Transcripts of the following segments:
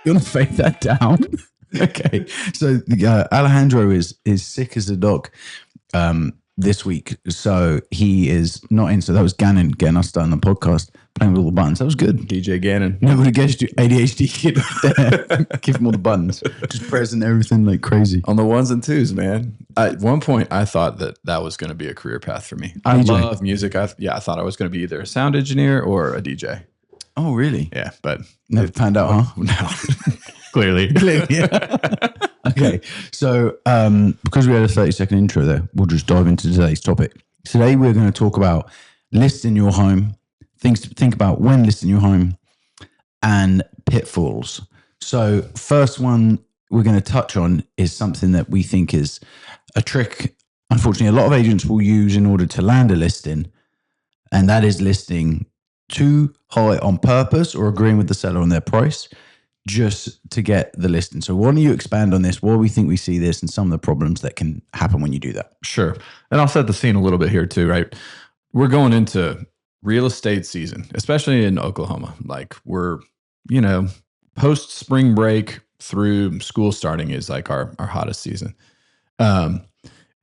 You want to fade that down? Okay. So Alejandro is sick as a dog this week. So he is not in. So that was Gannon getting us started on the podcast, playing with all the buttons. That was good. DJ Gannon. Nobody guessed you ADHD kid there. Give him all the buttons. Just pressing everything like crazy. On the ones and twos, man. At one point, I thought that was going to be a career path for me. I love music. I thought I was going to be either a sound engineer or a DJ. Oh, really? Yeah, but never found out, huh? No. Clearly. Yeah. Okay. So because we had a 30-second intro there, we'll just dive into today's topic. Today, we're going to talk about listing your home, things to think about when listing your home, and pitfalls. So first one we're going to touch on is something that we think is a trick, unfortunately, a lot of agents will use in order to land a listing, and that is listing too high on purpose or agreeing with the seller on their price just to get the listing. So why don't you expand on this, why we think we see this, and some of the problems that can happen when you do that? Sure. And I'll set the scene a little bit here too, right? We're going into real estate season, especially in Oklahoma. Like we're, post spring break through school starting is like our hottest season. And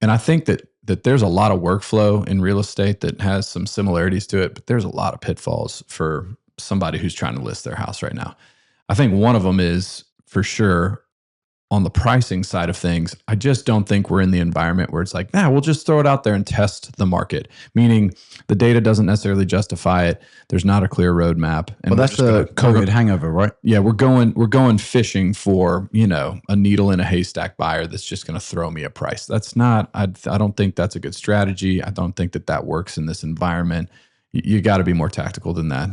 I think that there's a lot of workflow in real estate that has some similarities to it, but there's a lot of pitfalls for somebody who's trying to list their house right now. I think one of them is for sure on the pricing side of things. I just don't think we're in the environment where it's like, we'll just throw it out there and test the market. Meaning the data doesn't necessarily justify it. There's not a clear roadmap. And that's the COVID hangover, right? Yeah, we're going fishing for, a needle in a haystack buyer that's just going to throw me a price. That's not, I don't think that's a good strategy. I don't think that works in this environment. You got to be more tactical than that.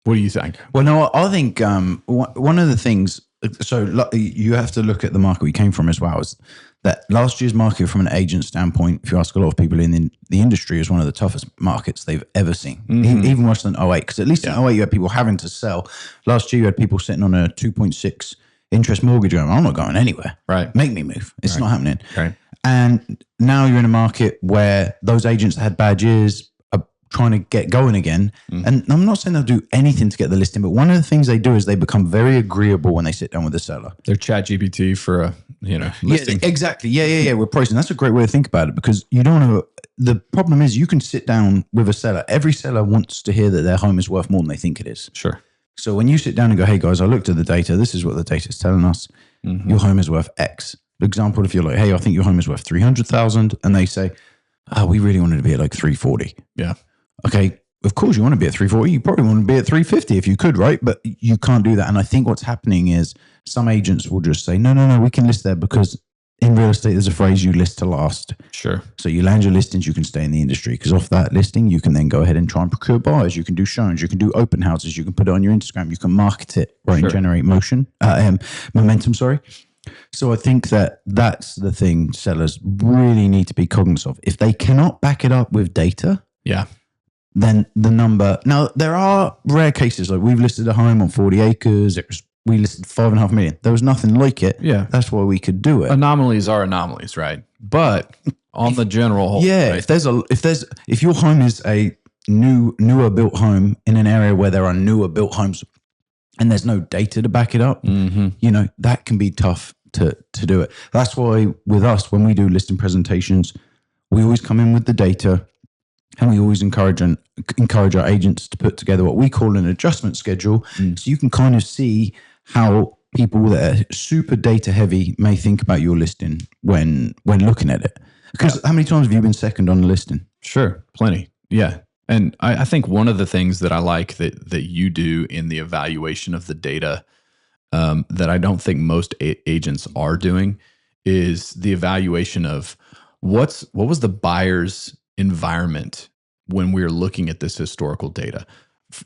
What do you think? Well, no, I think one of the things, so you have to look at the market we came from as well, is that last year's market from an agent standpoint, if you ask a lot of people in the industry, is one of the toughest markets they've ever seen, even worse than 08. Because at least in 08, you had people having to sell. Last year, you had people sitting on a 2.6 interest mortgage going, I'm not going anywhere. Right. Make me move. It's not happening. Right. And now you're in a market where those agents that had bad years trying to get going again. And I'm not saying they'll do anything to get the listing, but one of the things they do is they become very agreeable when they sit down with the seller. They're ChatGPT for a, listing. Yeah, exactly. Yeah. We're pricing. That's a great way to think about it, because you don't know. The problem is you can sit down with a seller. Every seller wants to hear that their home is worth more than they think it is. Sure. So when you sit down and go, hey guys, I looked at the data. This is what the data is telling us. Your home is worth X. For example, if you're like, hey, I think your home is worth 300,000, and they say, we really wanted to be at like 340. Yeah. Okay, of course you want to be at 340. You probably want to be at 350 if you could, right? But you can't do that. And I think what's happening is some agents will just say, no, we can list there, because in real estate, there's a phrase, you list to last. Sure. So you land your listings, you can stay in the industry, because off that listing, you can then go ahead and try and procure buyers. You can do showings, you can do open houses, you can put it on your Instagram, you can market it, right, and generate momentum, sorry. So I think that's the thing sellers really need to be cognizant of. If they cannot back it up with data, then the number. Now, there are rare cases, like we've listed a home on 40 acres. We listed 5.5 million. There was nothing like it. Yeah. That's why we could do it. Anomalies are anomalies, right? But on the general whole. Yeah. Right? If your home is a newer built home in an area where there are newer built homes and there's no data to back it up, that can be tough to do it. That's why with us, when we do listing presentations, we always come in with the data. And we always encourage our agents to put together what we call an adjustment schedule, so you can kind of see how people that are super data heavy may think about your listing when looking at it. Because how many times have you been second on a listing? Sure, plenty. Yeah. And I think one of the things that I like that you do in the evaluation of the data that I don't think most agents are doing is the evaluation of what was the buyer's environment when we're looking at this historical data.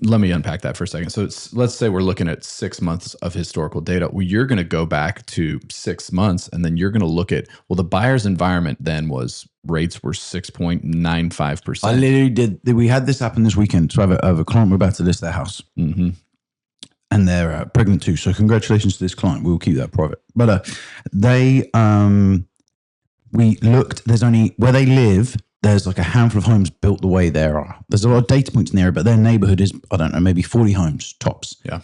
Let me unpack that for a second. So let's say we're looking at 6 months of historical data. Well, you're going to go back to 6 months, and then you're going to look at, the buyer's environment then rates were 6.95%. I literally did. We had this happen this weekend. So I have a client, we're about to list their house. And they're pregnant too. So congratulations to this client. We'll keep that private. But we looked, there's only, where they live, there's like a handful of homes built the way there are. There's a lot of data points in the area, but their neighborhood is, I don't know, maybe 40 homes tops. Yeah.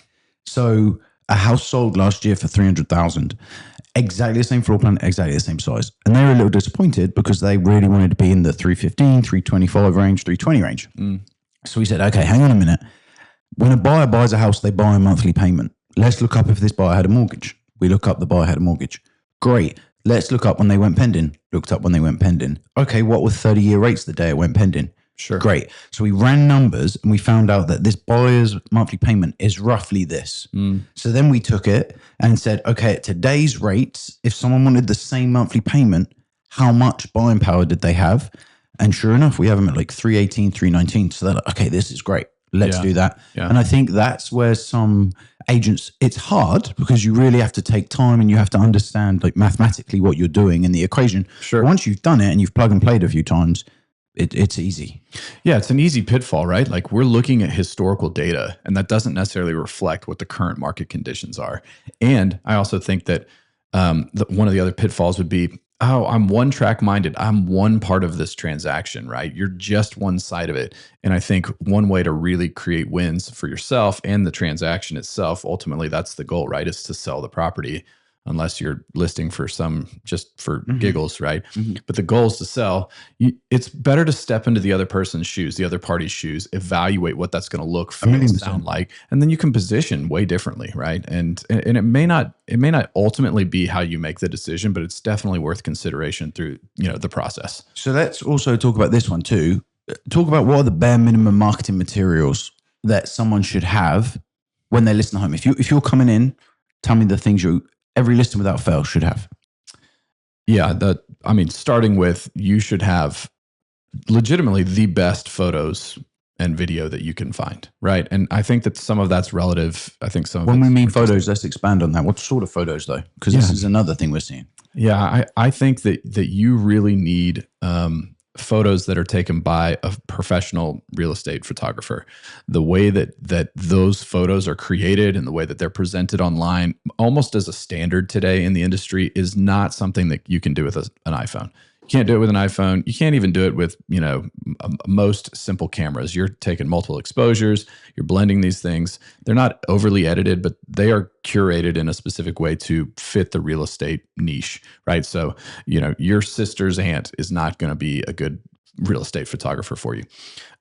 So a house sold last year for 300,000, exactly the same floor plan, exactly the same size. And they were a little disappointed because they really wanted to be in the 315, 325 range, 320 range. So we said, okay, hang on a minute. When a buyer buys a house, they buy a monthly payment. Let's look up if this buyer had a mortgage. We look up the buyer had a mortgage. Great. Let's look up when they went pending. Looked up when they went pending. Okay, what were 30-year rates the day it went pending? Sure. Great. So we ran numbers and we found out that this buyer's monthly payment is roughly this. So then we took it and said, okay, at today's rates, if someone wanted the same monthly payment, how much buying power did they have? And sure enough, we have them at like 318, 319. So they're like, okay, this is great. Let's do that. Yeah. And I think that's where some agents, it's hard because you really have to take time and you have to understand like mathematically what you're doing in the equation. Sure. But once you've done it and you've plug and played a few times, it's easy. Yeah, it's an easy pitfall, right? Like we're looking at historical data and that doesn't necessarily reflect what the current market conditions are. And I also think that one of the other pitfalls would be, oh, I'm one track minded. I'm one part of this transaction, right? You're just one side of it. And I think one way to really create wins for yourself and the transaction itself, ultimately that's the goal, right? Is to sell the property unless you're listing for just for giggles, right? But the goal is to sell. It's better to step into the other person's shoes, the other party's shoes, evaluate what that's going to look, feel, sound like, and then you can position way differently, right? And it may not ultimately be how you make the decision, but it's definitely worth consideration through the process. So let's also talk about this one too. Talk about what are the bare minimum marketing materials that someone should have when they list a home. If you're coming in, tell me the things every listing without fail should have. Yeah, starting with, you should have legitimately the best photos and video that you can find, right? And I think that some of that's relative. I think some of when we mean photos, let's expand on that. What sort of photos though? Because this is another thing we're seeing. Yeah, I think that you really need photos that are taken by a professional real estate photographer. The way that those photos are created and the way that they're presented online, almost as a standard today in the industry, is not something that you can do with an iPhone. You can't do it with an iPhone. You can't even do it with, most simple cameras. You're taking multiple exposures. You're blending these things. They're not overly edited, but they are curated in a specific way to fit the real estate niche, right? So, your sister's aunt is not going to be a good real estate photographer for you.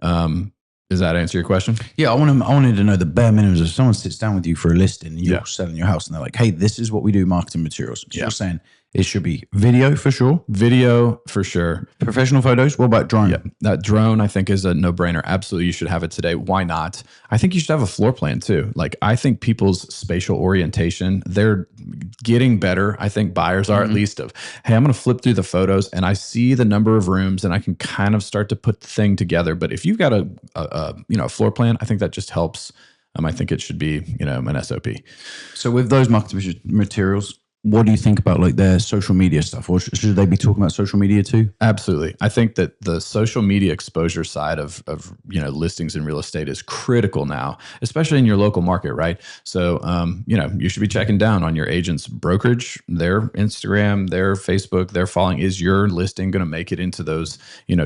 Does that answer your question? Yeah, I wanted to know the bare minimums. If someone sits down with you for a listing and you're selling your house and they're like, hey, this is what we do, marketing materials. So you're saying it should be video for sure. Video for sure. Professional photos. What about drone? Yeah, that drone I think is a no-brainer. Absolutely, you should have it today. Why not? I think you should have a floor plan too. Like I think people's spatial orientation, they're getting better. I think buyers are at least of, hey, I'm going to flip through the photos and I see the number of rooms and I can kind of start to put the thing together. But if you've got a floor plan, I think that just helps. I think it should be, an SOP. So with those marketing materials, what do you think about like their social media stuff? Or should they be talking about social media too? Absolutely. I think that the social media exposure side of listings in real estate is critical now, especially in your local market, right? So, you should be checking down on your agent's brokerage, their Instagram, their Facebook, their following. Is your listing going to make it into those,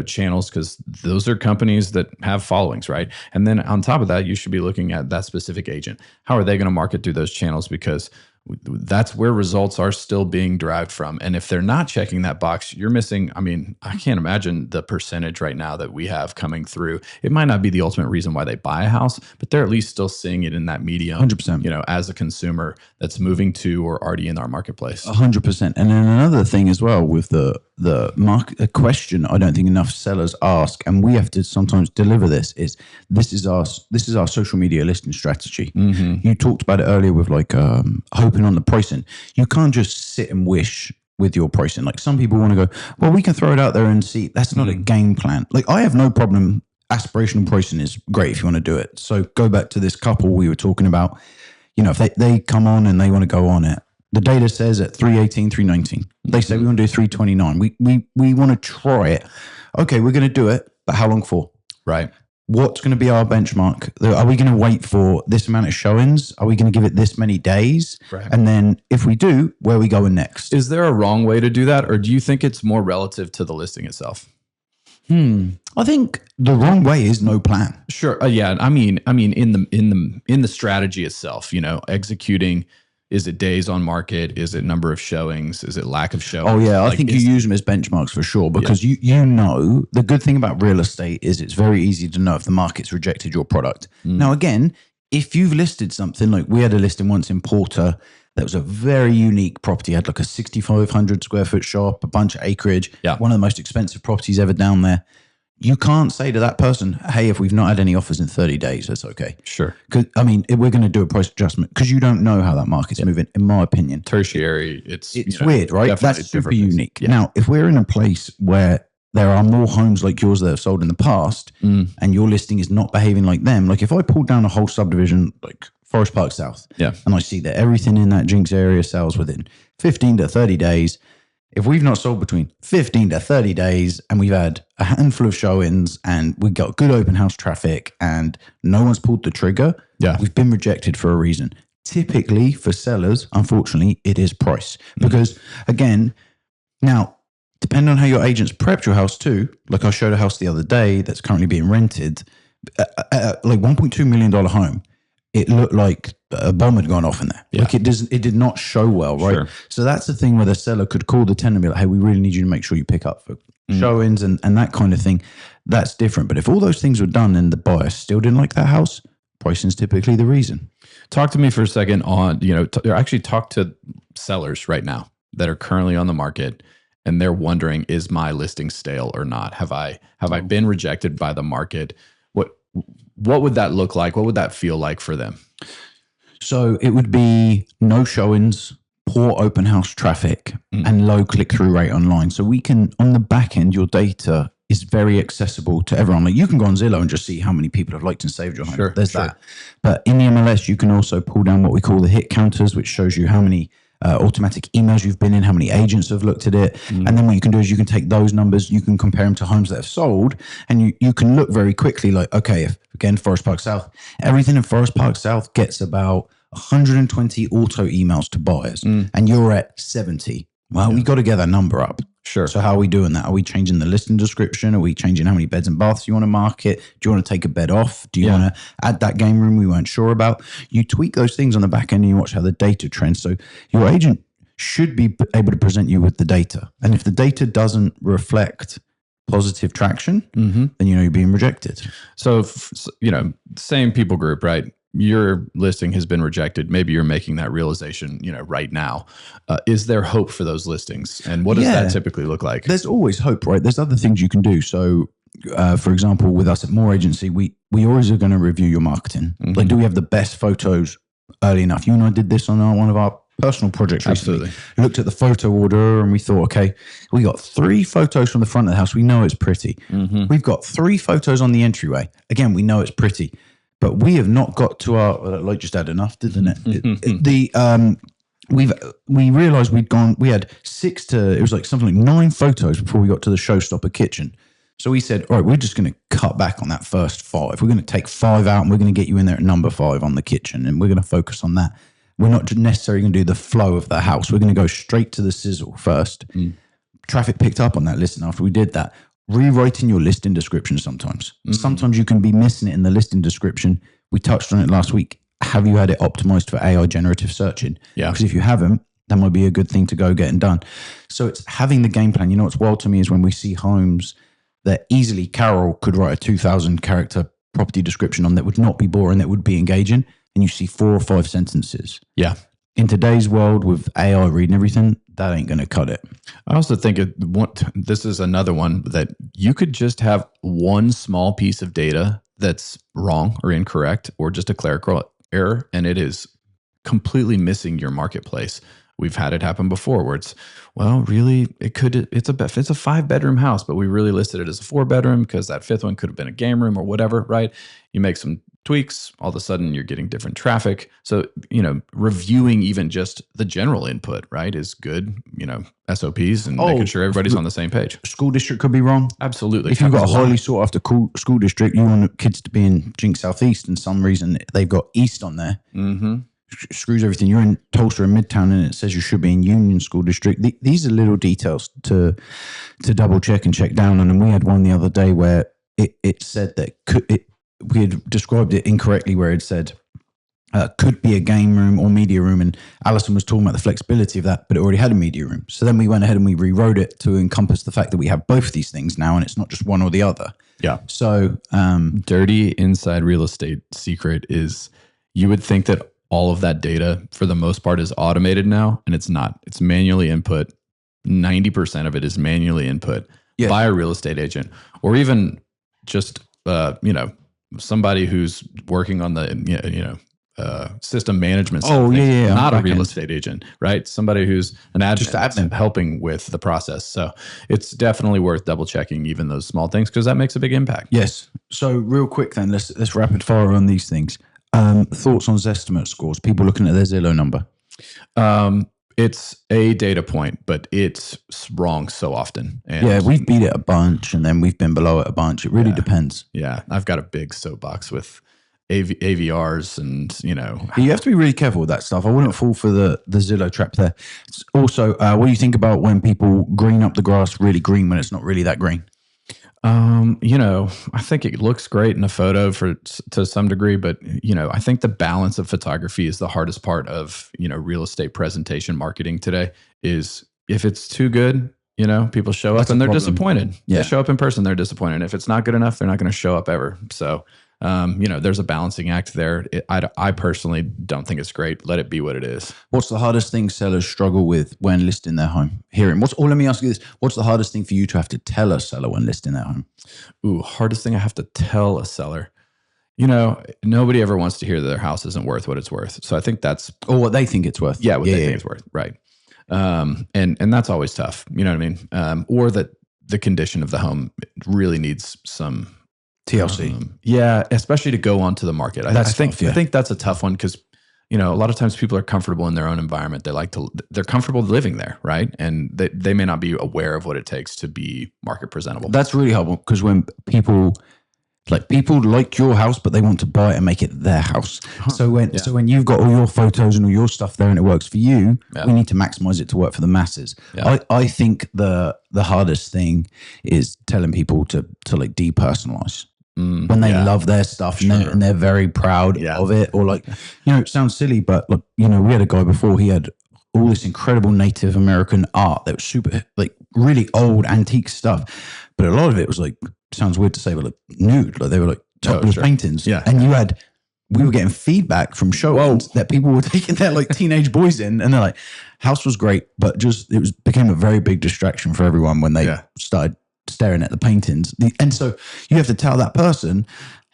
channels? Because those are companies that have followings, right? And then on top of that, you should be looking at that specific agent. How are they going to market through those channels? Because that's where results are still being derived from. And if they're not checking that box, you're missing. I can't imagine the percentage right now that we have coming through. It might not be the ultimate reason why they buy a house, but they're at least still seeing it in that medium, 100%. As a consumer that's moving to or already in our marketplace. 100%. And then another thing as well with the market, question I don't think enough sellers ask, and we have to sometimes deliver this is our social media listing strategy. You talked about it earlier with like hoping on the pricing. You can't just sit and wish with your pricing. Like some people want to go, well, we can throw it out there and see. That's not a game plan. Like I have no problem. Aspirational pricing is great if you want to do it. So go back to this couple we were talking about. If they come on and they want to go on it, the data says at 318, 319. They say we want to do 329. We want to try it. Okay, we're going to do it, but how long for? Right. What's going to be our benchmark? Are we going to wait for this amount of showings? Are we going to give it this many days? Right. And then if we do, where are we going next? Is there a wrong way to do that? Or do you think it's more relative to the listing itself? I think the wrong way is no plan. Sure. Yeah. I mean, in the strategy itself, executing. Is it days on market? Is it number of showings? Is it lack of showings? Oh yeah, I think you use them as benchmarks for sure because you know the good thing about real estate is it's very easy to know if the market's rejected your product. Now again, if you've listed something like we had a listing once in Porter that was a very unique property, had like a 6,500 square foot shop, a bunch of acreage, one of the most expensive properties ever down there. You can't say to that person, hey, if we've not had any offers in 30 days, that's okay. Sure. Because I mean, we're going to do a price adjustment because you don't know how that market's moving, in my opinion. Tertiary, it's weird, right? That's super unique. Yeah. Now, if we're in a place where there are more homes like yours that have sold in the past and your listing is not behaving like them, like if I pulled down a whole subdivision like Forest Park South and I see that everything in that Jinx area sells within 15 to 30 days, if we've not sold between 15 to 30 days and we've had a handful of showings and we got good open house traffic and no one's pulled the trigger, we've been rejected for a reason. Typically for sellers, unfortunately, it is price. Because again, now, depending on how your agents prepped your house too, like I showed a house the other day that's currently being rented, like $1.2 million home. It looked like a bomb had gone off in there. Like it did not show well, right? Sure. So that's the thing where the seller could call the tenant and be like, hey, we really need you to make sure you pick up for showings and that kind of thing. That's different. But if all those things were done and the buyer still didn't like that house, pricing's typically the reason. Talk to me for a second on, actually talk to sellers right now that are currently on the market and they're wondering, is my listing stale or not? Have I been rejected by the market? What would that look like? What would that feel like for them? So it would be no showings, poor open house traffic, and low click-through rate online. So we can, on the back end, your data is very accessible to everyone. Like you can go on Zillow and just see how many people have liked and saved your home. There's that. But in the MLS, you can also pull down what we call the hit counters, which shows you how many automatic emails you've been in, how many agents have looked at it. And then what you can do is you can take those numbers, you can compare them to homes that have sold, and you can look very quickly like, okay, if again, Forest Park South, everything in Forest Park South gets about 120 auto emails to buyers and you're at 70. Well, we got to get that number up. Sure. So how are we doing that? Are we changing the listing description? Are we changing how many beds and baths you want to market? Do you want to take a bed off? Do you want to add that game room we weren't sure about? You tweak those things on the back end and you watch how the data trends. So your agent should be able to present you with the data. And if the data doesn't reflect positive traction, then you're being rejected. So, same people group, right? Your listing has been rejected. Maybe you're making that realization, right now. Is there hope for those listings? And what does that typically look like? There's always hope, right? There's other things you can do. So, for example, with us at More Agency, we always are going to review your marketing. Like, do we have the best photos early enough? You and I did this on one of our personal projects recently. Looked at the photo order and we thought, okay, we got 3 photos from the front of the house. We know it's pretty. We've got 3 photos on the entryway. Again, we know it's pretty. But we have not got to our, well, that light just had enough, didn't it? We realized we had 6 to, it was like something like 9 photos before we got to the showstopper kitchen. So we said, all right, we're just going to cut back on that first 5. We're going to take 5 out and we're going to get you in there at number 5 on the kitchen. And we're going to focus on that. We're not necessarily going to do the flow of the house. We're going to go straight to the sizzle first. Traffic picked up on that listing after we did that. Rewriting your listing description sometimes. Sometimes you can be missing it in the listing description. We touched on it last week. Have you had it optimized for AI generative searching? Yeah. Because if you haven't, that might be a good thing to go get and done. So it's having the game plan. What's wild to me is when we see homes that easily Carol could write a 2,000 character property description on that would not be boring, that would be engaging, and you see 4 or 5 sentences. Yeah. In today's world with AI reading everything, that ain't going to cut it. I also think this is another one that you could just have one small piece of data that's wrong or incorrect or just a clerical error, and it is completely missing your marketplace. We've had it happen before where it's, well, really, it's a 5-bedroom house, but we really listed it as a 4-bedroom because that 5th one could have been a game room or whatever, right? You make some tweaks, all of a sudden you're getting different traffic. So, reviewing even just the general input, right, is good, SOPs and making sure everybody's on the same page. School district could be wrong. Absolutely. If you've got a highly sought after school district, you want kids to be in Jinx Southeast and some reason they've got East on there. screws everything. You're in Tulsa in Midtown, and it says you should be in Union School District. These are little details to double check and check down on. And we had one the other day where it said that we had described it incorrectly, where it said could be a game room or media room, and Alison was talking about the flexibility of that, but it already had a media room. So then we went ahead and we rewrote it to encompass the fact that we have both these things now, and it's not just one or the other. Yeah. So dirty inside real estate secret is you would think that all of that data for the most part is automated now, and it's not. It's manually input. 90% of it is manually input by a real estate agent, or even just somebody who's working on the system management. Not a real estate agent, right? Somebody who's an admin, just admin helping with the process. So it's definitely worth double checking even those small things, because that makes a big impact. Yes. So real quick then, let's rapid fire on these things. Thoughts on Zestimate scores? People looking at their Zillow number. It's a data point, but it's wrong so often. And we've beat it a bunch, and then we've been below it a bunch. It really depends. Yeah, I've got a big soapbox with AVRs, and you have to be really careful with that stuff. I wouldn't fall for the Zillow trap there. Also, what do you think about when people green up the grass really green when it's not really that green? I think it looks great in a photo to some degree, but I think the balance of photography is the hardest part of real estate presentation marketing today. Is if it's too good, people show up and they're disappointed. Yeah. They show up in person, they're disappointed. If it's not good enough, they're not going to show up ever. So there's a balancing act there. I personally don't think it's great. Let it be what it is. What's the hardest thing sellers struggle with when listing their home? Let me ask you this. What's the hardest thing for you to have to tell a seller when listing their home? Hardest thing I have to tell a seller. Nobody ever wants to hear that their house isn't worth what it's worth. So I think that's... Or what they think it's worth. Yeah, what they think it's worth. Right. And that's always tough. You know what I mean? Or that the condition of the home really needs some... TLC. Especially to go onto the market. I think that's a tough one, because a lot of times people are comfortable in their own environment. They're comfortable living there, right? And they may not be aware of what it takes to be market presentable. That's really helpful, because when people like your house, but they want to buy it and make it their house. So when you've got all your photos and all your stuff there and it works for you, we need to maximize it to work for the masses. I think the hardest thing is telling people to depersonalize. When they love their stuff and they're very proud of it, or it sounds silly, but we had a guy before, he had all this incredible Native American art that was super, really old antique stuff, but a lot of it was sounds weird to say, but nude, they were topless paintings. And we were getting feedback from showings that people were taking their teenage boys in, and they're like, house was great, but became a very big distraction for everyone when they started staring at the paintings. And so you have to tell that person,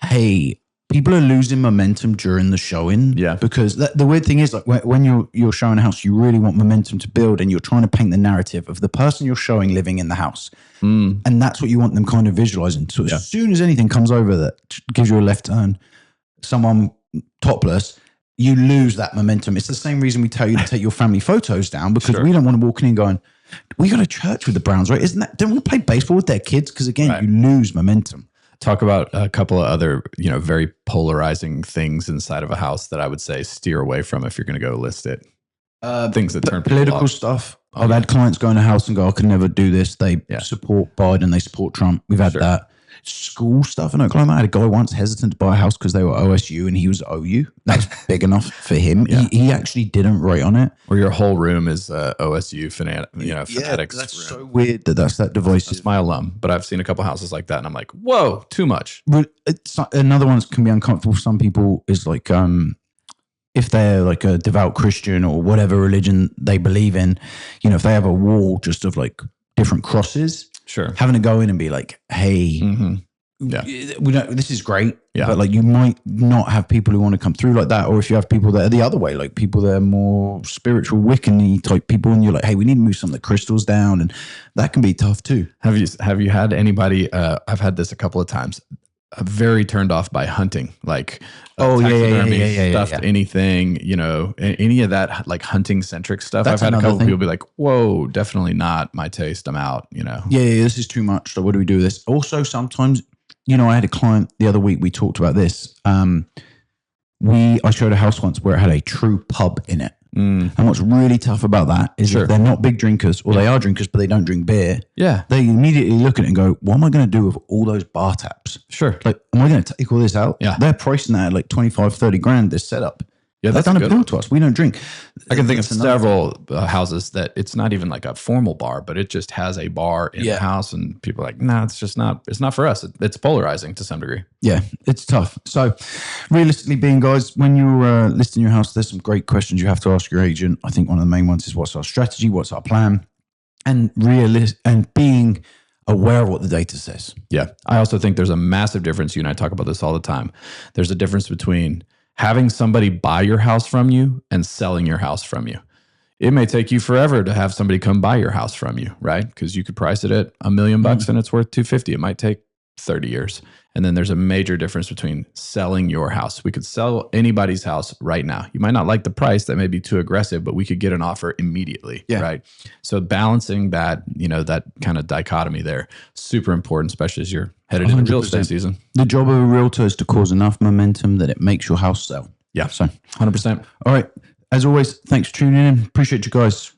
hey, people are losing momentum during the showing. Because the weird thing is, when you're showing a house, you really want momentum to build, and you're trying to paint the narrative of the person you're showing living in the house. And that's what you want them kind of visualizing. So as soon as anything comes over that gives you a left turn, someone topless, you lose that momentum. It's the same reason we tell you to take your family photos down, because we don't want to walk in and going, we got to church with the Browns, right? Don't we play baseball with their kids? Because again, you lose momentum. Talk about a couple of other, very polarizing things inside of a house that I would say steer away from if you're going to go list it. Things that turn political stuff. I've had clients go in a house and go, I could never do this. They support Biden, they support Trump. We've had that. School stuff in Oklahoma. I had a guy once hesitant to buy a house because they were OSU and he was OU. That's big enough for him. He actually didn't write on it. Or your whole room is OSU fanatics. That's so weird that's that divisive. That's my alum, but I've seen a couple houses like that, and I'm like, whoa, too much. But another one can be uncomfortable for some people is if they're a devout Christian or whatever religion they believe in, if they have a wall just of different crosses. Sure. Having to go in and be hey, we don't, this is great. But you might not have people who want to come through like that. Or if you have people that are the other way, people that are more spiritual, Wiccan-y type people, and you're hey, we need to move some of the crystals down. And that can be tough too. Have you had anybody, I've had this a couple of times, very turned off by hunting, stuffed anything, any of that hunting centric stuff. I've had a couple people be whoa, definitely not my taste. I'm out. This is too much. So what do we do with this? Also, sometimes, I had a client the other week. We talked about this. I showed a house once where it had a true pub in it. And what's really tough about that is Sure. if they're not big drinkers, or they are drinkers, but they don't drink beer, Yeah. they immediately look at it and go, what am I going to do with all those bar taps? Sure. Like, am I going to take all this out? Yeah. They're pricing that at like 25, 30 grand, this setup. Yeah, That that's a doesn't good appeal one. to us. We don't drink. I can think of That's another- several houses that it's not even like a formal bar, but it just has a bar in Yeah. the house, and people are like, "No, it's not for us." It's polarizing to some degree. Yeah, it's tough. So, realistically, being guys, when you're listing your house, there's some great questions you have to ask your agent. I think one of the main ones is, what's our strategy? What's our plan? And being aware of what the data says. Yeah, I also think there's a massive difference. You and I talk about this all the time. There's a difference between having somebody buy your house from you and selling your house from you. It may take you forever to have somebody come buy your house from you, right? Because you could price it at $1 million and it's worth $250. It might take 30 years. And then there's a major difference between selling your house. We could sell anybody's house right now. You might not like the price, that may be too aggressive, but we could get an offer immediately, right? So balancing that, that kind of dichotomy there, super important, especially as you're headed into real estate 100%. season. The job of a realtor is to cause enough momentum that it makes your house sell. Yeah, So, 100%. all right. As always, thanks for tuning in. Appreciate you guys.